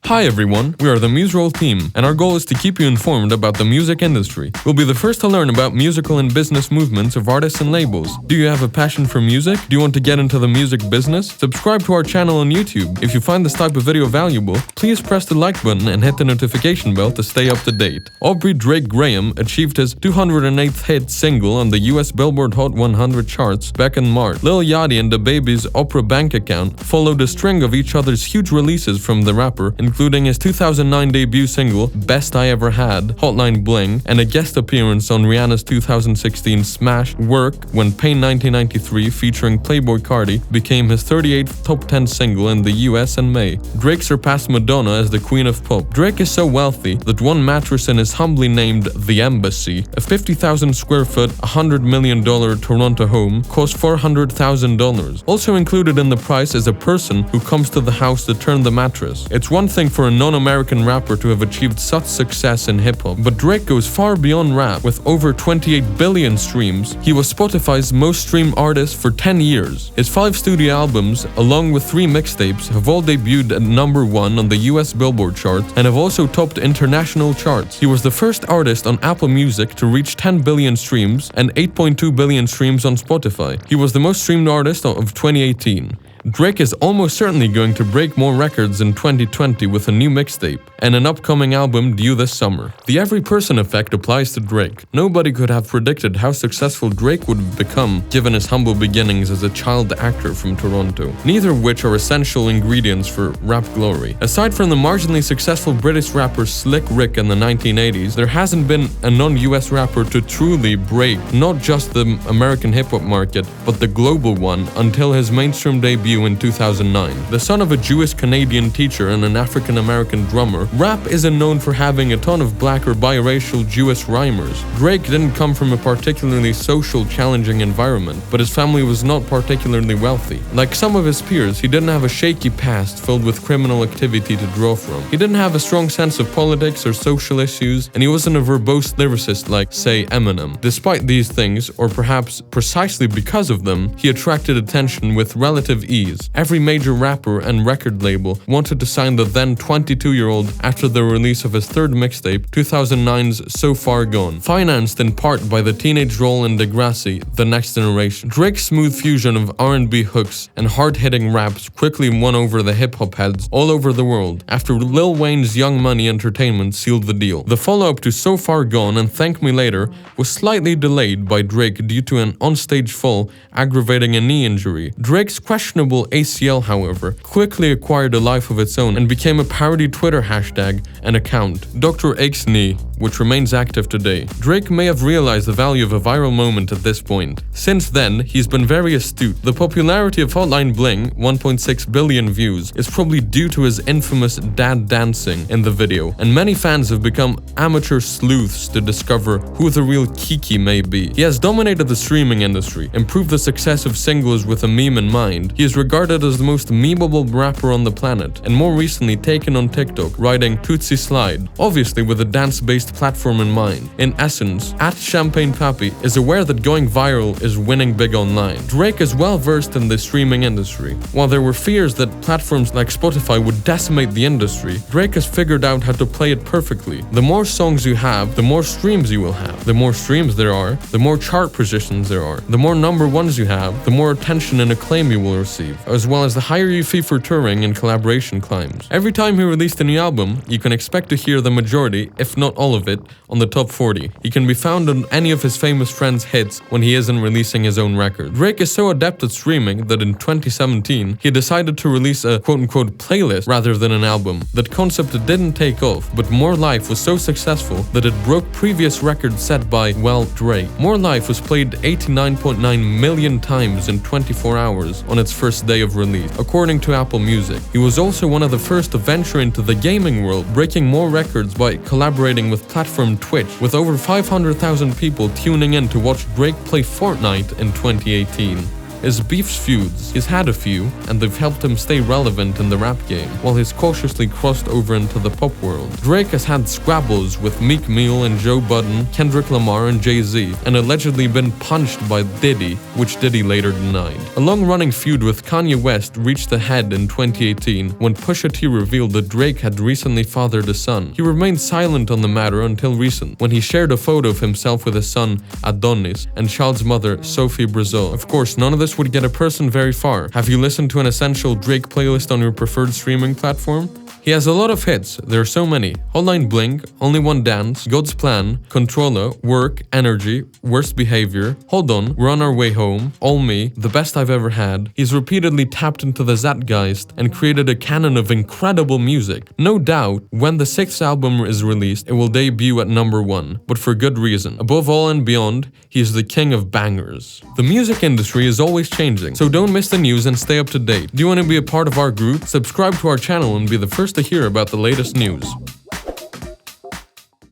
Hi everyone, we are the Museroll team, and our goal is to keep you informed about the music industry. We'll be the first to learn about musical and business movements of artists and labels. Do you have a passion for music? Do you want to get into the music business? Subscribe to our channel on YouTube. If you find this type of video valuable, please press the like button and hit the notification bell to stay up to date. Aubrey Drake Graham achieved his 208th hit single on the US Billboard Hot 100 charts back in March. Lil Yachty and DaBaby's Opera bank account followed a string of each other's huge releases from the rapper, including his 2009 debut single Best I Ever Had, Hotline Bling, and a guest appearance on Rihanna's 2016 smash Work when Pain 1993 featuring Playboi Carti became his 38th top 10 single in the US in May. Drake surpassed Madonna as the queen of pop. Drake is so wealthy that one mattress in his humbly named The Embassy, a 50,000 square foot, $100 million Toronto home, costs $400,000. Also included in the price is a person who comes to the house to turn the mattress. It's one thing for a non-American rapper to have achieved such success in hip-hop, but Drake goes far beyond rap. With over 28 billion streams, he was Spotify's most streamed artist for 10 years. His 5 studio albums, along with 3 mixtapes, have all debuted at #1 on the US Billboard chart and have also topped international charts. He was the first artist on Apple Music to reach 10 billion streams and 8.2 billion streams on Spotify. He was the most streamed artist of 2018. Drake is almost certainly going to break more records in 2020 with a new mixtape and an upcoming album due this summer. The every person effect applies to Drake. Nobody could have predicted how successful Drake would become given his humble beginnings as a child actor from Toronto, neither of which are essential ingredients for rap glory. Aside from the marginally successful British rapper Slick Rick in the 1980s, there hasn't been a non-US rapper to truly break not just the American hip-hop market, but the global one until his mainstream debut in 2009. The son of a Jewish-Canadian teacher and an African-American drummer, rap isn't known for having a ton of black or biracial Jewish rhymers. Drake didn't come from a particularly social, challenging environment, but his family was not particularly wealthy. Like some of his peers, he didn't have a shaky past filled with criminal activity to draw from. He didn't have a strong sense of politics or social issues, and he wasn't a verbose lyricist like, say, Eminem. Despite these things, or perhaps precisely because of them, he attracted attention with relative ease. Every major rapper and record label wanted to sign the then 22-year-old after the release of his third mixtape, 2009's So Far Gone. Financed in part by the teenage role in Degrassi, The Next Generation, Drake's smooth fusion of R&B hooks and hard-hitting raps quickly won over the hip-hop heads all over the world after Lil Wayne's Young Money Entertainment sealed the deal. The follow-up to So Far Gone and Thank Me Later was slightly delayed by Drake due to an onstage fall aggravating a knee injury. Drake's questionable ACL, however, quickly acquired a life of its own and became a parody Twitter hashtag and account, Dr. Aches Knee, which remains active today. Drake may have realized the value of a viral moment at this point. Since then, he's been very astute. The popularity of Hotline Bling, 1.6 billion views, is probably due to his infamous dad dancing in the video, and many fans have become amateur sleuths to discover who the real Kiki may be. He has dominated the streaming industry, improved the success of singles with a meme in mind. He is regarded as the most memeable rapper on the planet, and more recently taken on TikTok, riding Tootsie Slide, obviously with a dance-based platform in mind. In essence, @Champagne Papi is aware that going viral is winning big online. Drake is well versed in the streaming industry. While there were fears that platforms like Spotify would decimate the industry, Drake has figured out how to play it perfectly. The more songs you have, the more streams you will have. The more streams there are, the more chart positions there are. The more #1s you have, the more attention and acclaim you will receive, as well as the higher your fee for touring and collaboration climbs. Every time he released a new album, you can expect to hear the majority, if not all of it, on the top 40. He can be found on any of his famous friends' hits when he isn't releasing his own record. Drake is so adept at streaming that in 2017, he decided to release a quote-unquote playlist rather than an album. That concept didn't take off, but More Life was so successful that it broke previous records set by, well, Drake. More Life was played 89.9 million times in 24 hours on its first day of release, according to Apple Music. He was also one of the first to venture into the gaming world, breaking more records by collaborating with platform Twitch, with over 500,000 people tuning in to watch Drake play Fortnite in 2018. is Beef's feuds. He's had a few, and they've helped him stay relevant in the rap game, while he's cautiously crossed over into the pop world. Drake has had squabbles with Meek Mill and Joe Budden, Kendrick Lamar and Jay-Z, and allegedly been punched by Diddy, which Diddy later denied. A long-running feud with Kanye West reached a head in 2018 when Pusha T revealed that Drake had recently fathered a son. He remained silent on the matter until recent, when he shared a photo of himself with his son, Adonis, and child's mother, Sophie Brazil. Of course, none of this would get a person very far. Have you listened to an essential Drake playlist on your preferred streaming platform? He has a lot of hits, there are so many. Hotline Bling, Only One Dance, God's Plan, Controller, Work, Energy, Worst Behavior, Hold On, We're On Our Way Home, All Me, The Best I've Ever Had. He's repeatedly tapped into the zeitgeist and created a canon of incredible music. No doubt, when the 6th album is released, it will debut at #1, but for good reason. Above all and beyond, he is the king of bangers. The music industry is always changing, so don't miss the news and stay up to date. Do you want to be a part of our group? Subscribe to our channel and be the first to hear about the latest news.